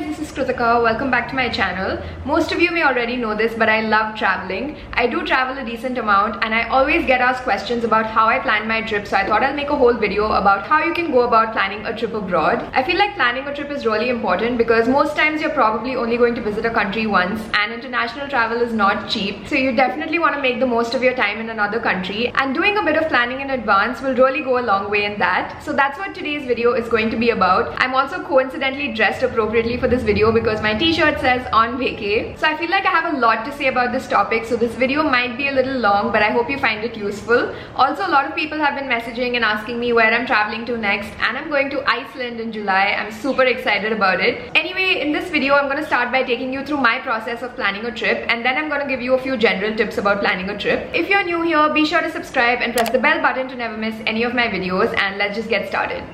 this is Kritika. Welcome back to my channel. Most of you may already know this, but I love traveling. I do travel a decent amount and I always get asked questions about how I plan my trip, so I thought I'll make a whole video about how you can go about planning a trip abroad. I feel like planning a trip is really important because most times you're probably only going to visit a country once and international travel is not cheap. So you definitely want to make the most of your time in another country, and doing a bit of planning in advance will really go a long way in that. So that's what today's video is going to be about. I'm also coincidentally dressed appropriately for this video because my t-shirt says on vacay. So I feel like I have a lot to say about this topic, so this video might be a little long, but I hope you find it useful. Also, a lot of people have been messaging and asking me where I'm traveling to next, and I'm going to Iceland in July. I'm super excited about it. Anyway, in this video I'm going to start by taking you through my process of planning a trip, and then I'm going to give you a few general tips about planning a trip. If you're new here, be sure to subscribe and press the bell button to never miss any of my videos, and let's just get started.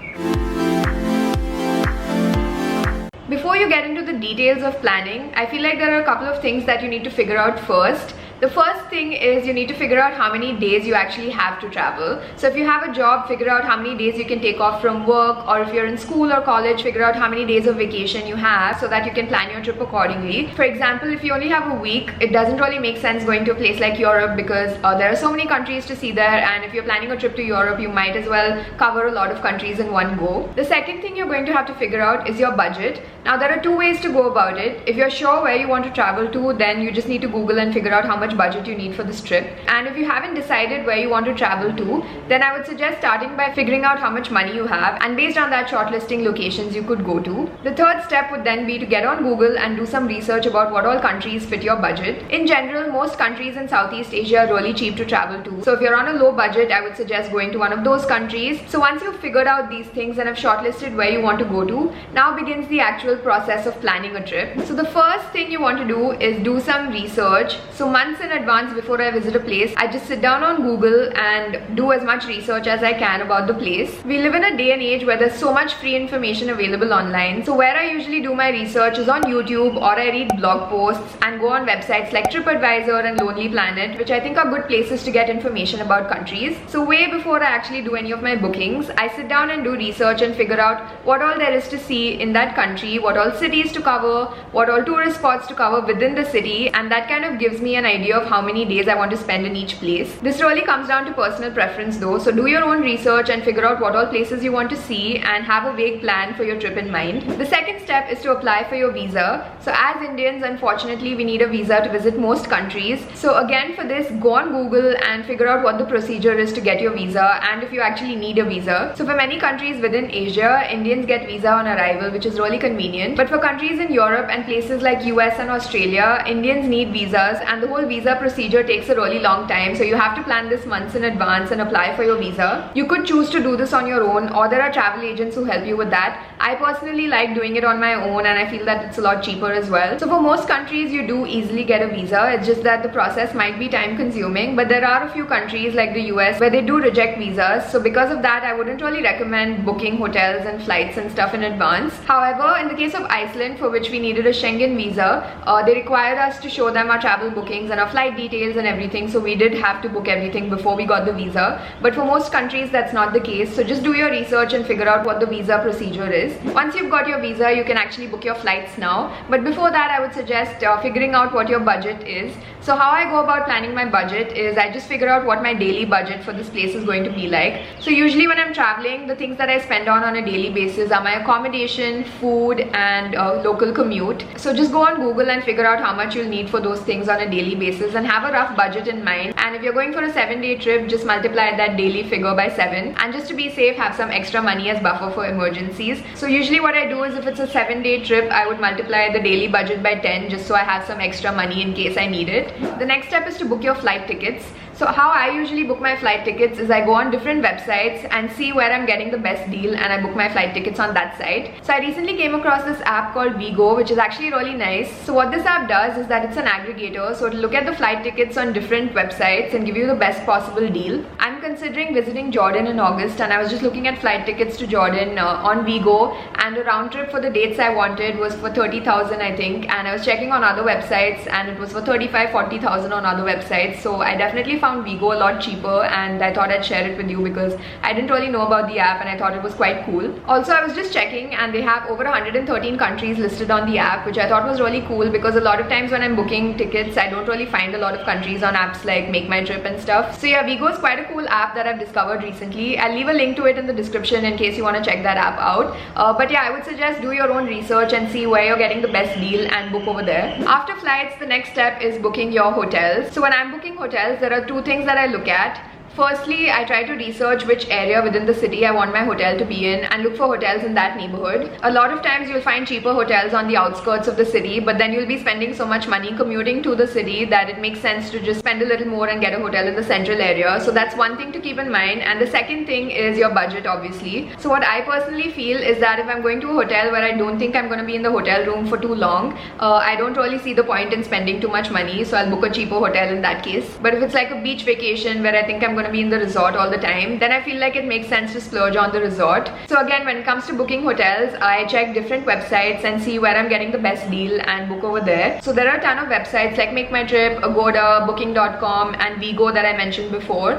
Before you get into the details of planning, I feel like there are a couple of things that you need to figure out first. The first thing is you need to figure out how many days you actually have to travel. So if you have a job, figure out how many days you can take off from work, or if you're in school or college, figure out how many days of vacation you have so that you can plan your trip accordingly. For example, if you only have a week, it doesn't really make sense going to a place like Europe because there are so many countries to see there, and if you're planning a trip to Europe, you might as well cover a lot of countries in one go. The second thing you're going to have to figure out is your budget. Now there are two ways to go about it. If you're sure where you want to travel to, then you just need to Google and figure out how much budget you need for this trip. And if you haven't decided where you want to travel to, then I would suggest starting by figuring out how much money you have, and based on that, shortlisting locations you could go to. The third step would then be to get on Google and do some research about what all countries fit your budget. In general, most countries in Southeast Asia are really cheap to travel to, so if you're on a low budget, I would suggest going to one of those countries. So once you've figured out these things and have shortlisted where you want to go to, now begins the actual process of planning a trip. So the first thing you want to do is do some research. So months in advance before I visit a place, I just sit down on Google and do as much research as I can about the place. We live in a day and age where there's so much free information available online. So where I usually do my research is on YouTube, or I read blog posts and go on websites like TripAdvisor and Lonely Planet, which I think are good places to get information about countries. So way before I actually do any of my bookings, I sit down and do research and figure out what all there is to see in that country, what all cities to cover, what all tourist spots to cover within the city, and that kind of gives me an idea of how many days I want to spend in each place. This really comes down to personal preference though, so do your own research and figure out what all places you want to see and have a vague plan for your trip in mind. The second step is to apply for your visa. So as Indians, unfortunately, we need a visa to visit most countries. So again, for this, go on Google and figure out what the procedure is to get your visa and if you actually need a visa. So for many countries within Asia, Indians get visa on arrival, which is really convenient. But for countries in Europe and places like US and Australia, Indians need visas, and the whole visa procedure takes a really long time, so you have to plan this months in advance and apply for your visa. You could choose to do this on your own, or there are travel agents who help you with that. I personally like doing it on my own, and I feel that it's a lot cheaper as well. So for most countries, you do easily get a visa. It's just that the process might be time consuming, but there are a few countries like the US where they do reject visas. So because of that, I wouldn't really recommend booking hotels and flights and stuff in advance. However, in the case of Iceland, for which we needed a Schengen visa, they required us to show them our travel bookings and our flight details and everything, so we did have to book everything before we got the visa. But for most countries that's not the case, so just do your research and figure out what the visa procedure is. Once you've got your visa, you can actually book your flights now, but before that I would suggest figuring out what your budget is. So how I go about planning my budget is I just figure out what my daily budget for this place is going to be like. So usually when I'm traveling, the things that I spend on a daily basis are my accommodation, food, and local commute. So just go on Google and figure out how much you'll need for those things on a daily basis and have a rough budget in mind. And if you're going for a 7-day trip, just multiply that daily figure by 7, and just to be safe, have some extra money as buffer for emergencies. So usually what I do is, if it's a 7-day trip, I would multiply the daily budget by 10 just so I have some extra money in case I need it. The next step is to book your flight tickets. So how I usually book my flight tickets is I go on different websites and see where I'm getting the best deal, and I book my flight tickets on that site. So I recently came across this app called Vigo, which is actually really nice. So what this app does is that it's an aggregator, so it'll look at the flight tickets on different websites and give you the best possible deal. I'm considering visiting Jordan in August, and I was just looking at flight tickets to Jordan on Vigo, and a round trip for the dates I wanted was for 30,000 I think, and I was checking on other websites and it was for 35-40,000 on other websites. So I definitely found Vigo a lot cheaper, and I thought I'd share it with you because I didn't really know about the app and I thought it was quite cool. Also, I was just checking and they have over 113 countries listed on the app, which I thought was really cool because a lot of times when I'm booking tickets, I don't really find a lot of countries on apps like Make My Trip and stuff. So yeah, Vigo is quite a cool app that I've discovered recently. I'll leave a link to it in the description in case you want to check that app out. But yeah, I would suggest do your own research and see where you're getting the best deal and book over there. After flights, the next step is booking your hotels. So when I'm booking hotels, there are two things that I look at. Firstly, I try to research which area within the city I want my hotel to be in and look for hotels in that neighborhood. A lot of times you'll find cheaper hotels on the outskirts of the city, but then you'll be spending so much money commuting to the city that it makes sense to just spend a little more and get a hotel in the central area. So that's one thing to keep in mind. And the second thing is your budget, obviously. So what I personally feel is that if I'm going to a hotel where I don't think I'm going to be in the hotel room for too long, I don't really see the point in spending too much money, so I'll book a cheaper hotel in that case. But if it's like a beach vacation where I think I'm going to be in the resort all the time, then I feel like it makes sense to splurge on the resort. So again, when it comes to booking hotels, I check different websites and see where I'm getting the best deal and book over there. So there are a ton of websites like Make My Trip, Agoda, Booking.com and Vigo that I mentioned before.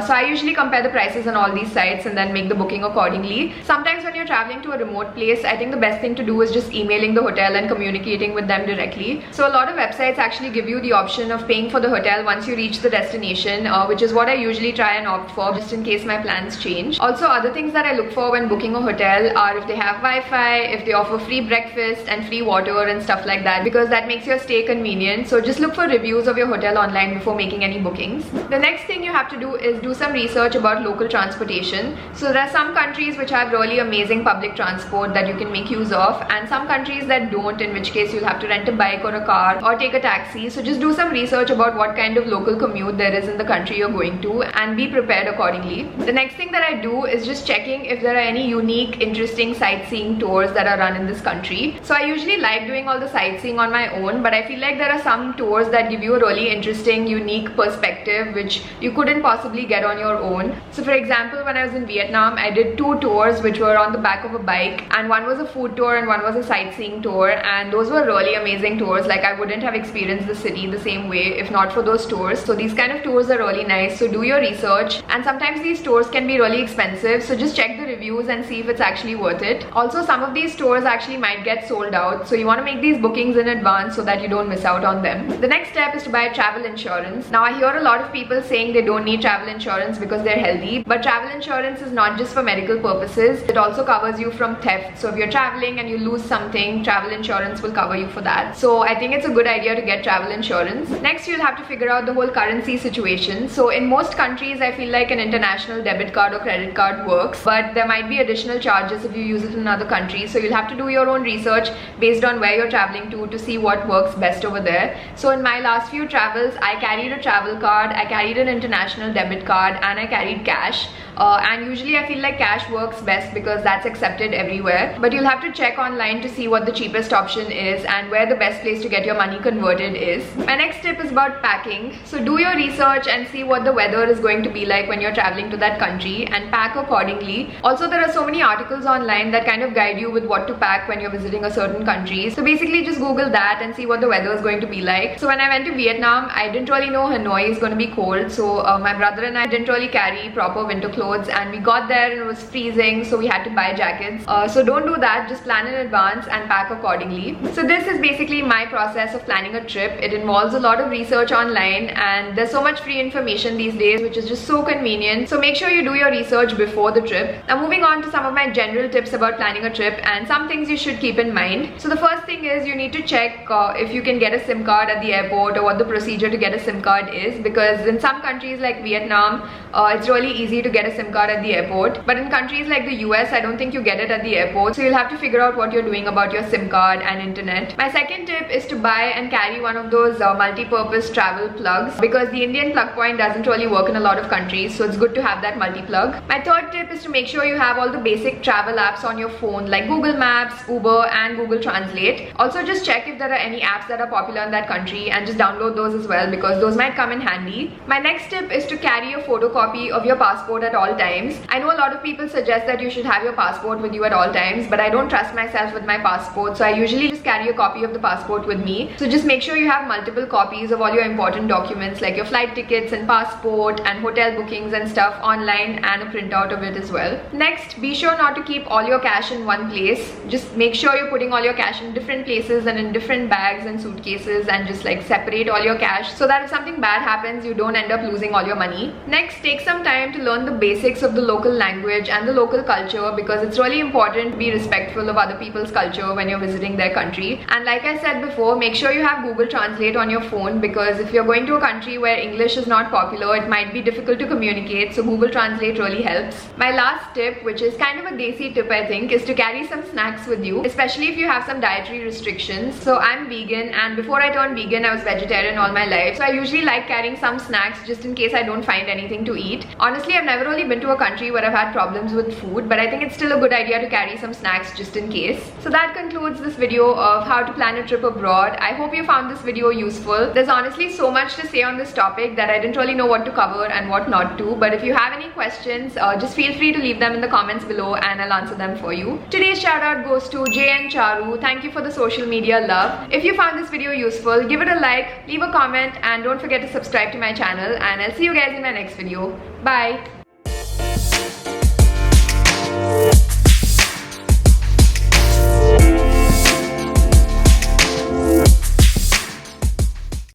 So I usually compare the prices on all these sites and then make the booking accordingly. Sometimes when you're traveling to a remote place, I think the best thing to do is just emailing the hotel and communicating with them directly. So a lot of websites actually give you the option of paying for the hotel once you reach the destination, which is what I usually try and opt for just in case my plans change. Also, other things that I look for when booking a hotel are if they have Wi-Fi, if they offer free breakfast and free water and stuff like that, because that makes your stay convenient. So just look for reviews of your hotel online before making any bookings. The next thing you have to do is do some research about local transportation. So there are some countries which have really amazing public transport that you can make use of, and some countries that don't, in which case you'll have to rent a bike or a car or take a taxi. So just do some research about what kind of local commute there is in the country you're going to and be prepared accordingly. The next thing that I do is just checking if there are any unique, interesting sightseeing tours that are run in this country. So I usually like doing all the sightseeing on my own, but I feel like there are some tours that give you a really interesting, unique perspective which you couldn't possibly get on your own. So for example, when I was in Vietnam, I did two tours which were on the back of a bike, and one was a food tour and one was a sightseeing tour, and those were really amazing tours. Like, I wouldn't have experienced the city the same way if not for those tours. So these kind of tours are really nice. So do your research, and sometimes these tours can be really expensive, so just check the reviews and see if it's actually worth it. Also, some of these tours actually might get sold out, so you want to make these bookings in advance so that you don't miss out on them. The next step is to buy travel insurance. Now, I hear a lot of people saying they don't need travel insurance because they're healthy, but travel insurance is not just for medical purposes. It also covers you from theft. So if you're traveling and you lose something, travel insurance will cover you for that. So I think it's a good idea to get travel insurance. Next, you'll have to figure out the whole currency situation. So in most countries, I feel like an international debit card or credit card works, but there might be additional charges if you use it in another country. So you'll have to do your own research based on where you're traveling to see what works best over there. So in my last few travels, I carried a travel card, I carried an international debit card, and I carried cash. And usually I feel like cash works best because that's accepted everywhere, but you'll have to check online to see what the cheapest option is and where the best place to get your money converted is. My next tip is about packing. So do your research and see what the weather is going to be like when you're traveling to that country and pack accordingly. Also, there are so many articles online that kind of guide you with what to pack when you're visiting a certain country. So basically just Google that and see what the weather is going to be like. So when I went to Vietnam, I didn't really know Hanoi is going to be cold, so my brother and I didn't really carry proper winter clothes, and we got there and it was freezing, so we had to buy jackets. So don't do that, just plan in advance and pack accordingly. So this is basically my process of planning a trip. It involves a lot of research online, and there's so much free information these days which is just so convenient. So make sure you do your research before the trip. Now moving on to some of my general tips about planning a trip and some things you should keep in mind. So the first thing is you need to check if you can get a SIM card at the airport or what the procedure to get a SIM card is, because in some countries like Vietnam, it's really easy to get a SIM card at the airport, but in countries like the US, I don't think you get it at the airport. So you'll have to figure out what you're doing about your SIM card and internet. My second tip is to buy and carry one of those multi-purpose travel plugs, because the Indian plug point doesn't really work in a lot of countries, so it's good to have that multi-plug. My third tip is to make sure you have all the basic travel apps on your phone like Google Maps, Uber and Google Translate. Also just check if there are any apps that are popular in that country and just download those as well, because those might come in handy. My next tip is to carry a photocopy of your passport at all times. I know a lot of people suggest that you should have your passport with you at all times, but I don't trust myself with my passport, so I usually just carry a copy of the passport with me. So just make sure you have multiple copies of all your important documents like your flight tickets and passport and hotel bookings and stuff online, and a printout of it as well. Next, be sure not to keep all your cash in one place. Just make sure you're putting all your cash in different places and in different bags and suitcases, and just like separate all your cash so that if something bad happens, you don't end up losing all your money. Next, take some time to learn the basics of the local language and the local culture, because it's really important to be respectful of other people's culture when you're visiting their country. And like I said before, make sure you have Google Translate on your phone, because if you're going to a country where English is not popular, it might be difficult to communicate, so Google Translate really helps. My last tip, which is kind of a desi tip I think, is to carry some snacks with you, especially if you have some dietary restrictions. So I'm vegan, and before I turned vegan I was vegetarian all my life, so I usually like carrying some snacks just in case I don't find anything to eat. Honestly, I've never really been to a country where I've had problems with food, but I think it's still a good idea to carry some snacks just in case. So that concludes this video of how to plan a trip abroad. I hope you found this video useful. There's honestly so much to say on this topic that I didn't really know what to cover and what not to, but if you have any questions, just feel free to leave them in the comments below and I'll answer them for you. Today's shout out goes to JN Charu. Thank you for the social media love. If you found this video useful, give it a like, leave a comment, and don't forget to subscribe to my channel, and I'll see you guys in my next video. Bye.